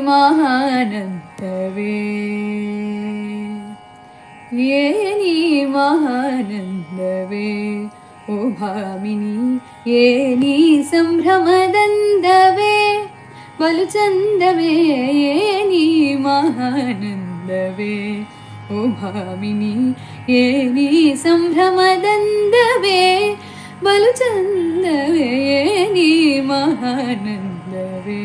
ಮಹಾನಂದವೇ ಏನಿ ಮಹಾನಂದವೇ ಓ ಭಾಮಿನಿ ಏನಿ ಸಂಭ್ರಮದಂದವೇ ಬಲು ಚಂದವೇ ಏನಿ ಮಹಾನಂದವೇ ಓ ಭಾಮಿನಿ ಏನಿ ಸಂಭ್ರಮದಂದವೇ ಬಲು ಚಂದವೇ ಏನಿ ಮಹಾನಂದವೇ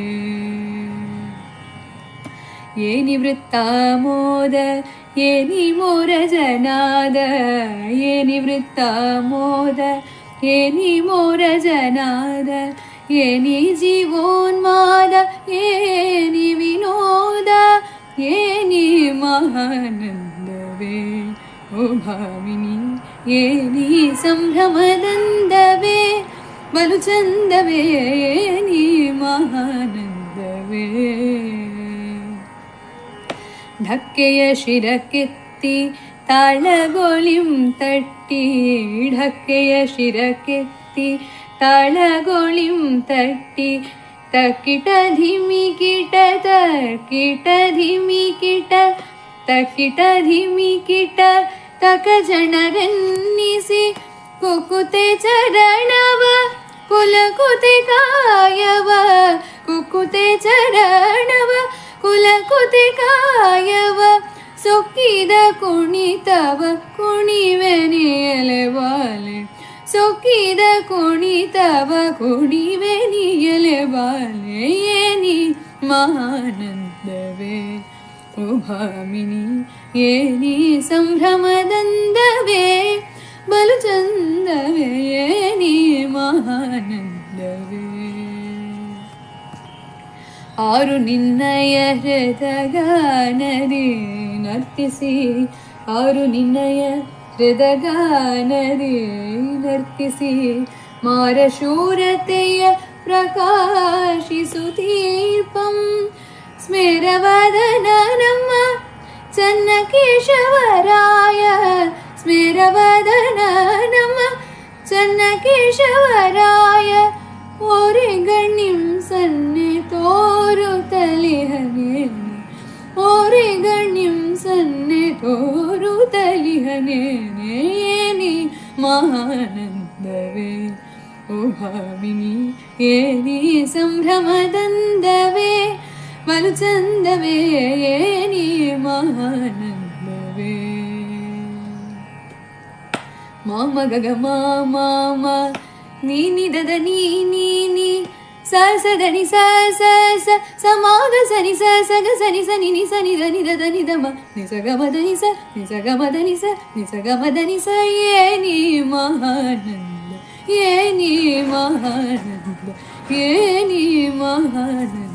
ಏನಿ ವೃತ್ತಾಮೋದ ಏನಿ ಮೋರ ಜನಾದ ಏನಿ ವೃತ್ತಾಮೋದ ಏನಿ ಮೋರ ಜನಾದ ಏನಿ ಜೀವೋನ್ಮಾದ ಏನಿ ವಿನೋದ ಏನಿ ಮಹಾನಂದವೇ ಓ ಭಾಮಿನಿ ಏನಿ ಸಂಭ್ರಮದಂದವೇ ಬಲು ಚಂದವೇ ಏನಿ ಮಹಾನಂದವೇ ಢಕ್ಕೆಯ ಶಿರಕ್ಕೆತ್ತಿ ತಾಳಗೋಳಿಂ ತಟ್ಟಿ ಢಕ್ಕೆಯ ಶಿರಕ್ಕೆತ್ತಿ ತಾಳಗೋಳಿಂ ತಟ್ಟಿ ತಕ್ಕಿಟ ಧಿಮಿಕಿಟ ತಕ್ಕಿಟ ಧಿಮಿಕಿಟ ತಕ್ಕಿಟ ಧಿಮಿಕಿಟ ತಕ ಜನರೆನ್ನಿಸಿ ಕುಕುತೆ ಚರಣವ ಕುಲಕುತೆ ಕಾಯವ ಕುಕುತೆ ಚರಣವ ಕುಲಕುತೆ ಕಾಯವ ಸೊಕ್ಕಿದ ಕುಣಿತವ ಕುಣಿವೆನಿಯಲೆ ಬಾಲೆ ಸೊಕ್ಕಿದ ಕುಣಿತವ ಕುಣಿವೆನಿಯಲೆ ಬಾಲೆ ಏನಿ ಮಹಾನಂದವೇ ಓ ಭಾಮಿನಿ ಏನಿ ಸಂಭ್ರಮದಂದವೇ ಬಲು ಚಂದವೇ ಏನಿ ಮಹಾನಂದವೇ ಆರು ನಿನ್ನಯ ಹೃದಗಾನದಿ ನರ್ತಿಸಿ ಆರು ನಿನ್ನಯ ಹೃದಗಾನದಿ ನರ್ತಿಸಿ ಮಾರಶೂರತೆಯ ಪ್ರಕಾಶಿಸುತ್ತೀರ್ಪಂ ಸ್ಮೇರವದನ ನಮ್ಮ ಚನ್ನಕೇಶವರಾಯ ಸ್ಮೇರವದನ ನಮ್ಮ ಚನ್ನಕೇಶವರಾಯ ಓರೆ ಗಣ್ಣಿಂ ಸನ್ನೆ ತೋರುತ್ತಲಿಹನೆ ಓರೆ ಗಣ್ಣಿಂ ಸನ್ನೆ ತೋರುತ್ತಲಿಹನೆ ಏನಿ ಮಹಾನಂದವೇ ಓ ಭಾಮಿನಿ ಏನಿ ಸಂಭ್ರಮದಂದವೇ ಬಲು ಚಂದವೇ ಏನಿ ಮಹಾನಂದವೇ ಮಾಮ ಗಗ ಮಾಮ ನೀನಿ ದದ ನೀನಿ ಸ దని ಸ ಸ ಸ ಸಮಾಗ ಸನಿ ಸ ಸಗ ಸನಿ ಸನಿ ನಿ ಸನಿ దని ದದ ನಿ ದಮ ನಿ ಸ ಗ ಮ దని ಸ ನಿ ಸ ಗ ಮ దని ಸ ನಿ ಸ ಗ ಮ దని ಸ ಏನಿ ಮಹಾನಂದ ಏನಿ ಮಹಾನಂದ ಏನಿ ಮಹಾನಂದ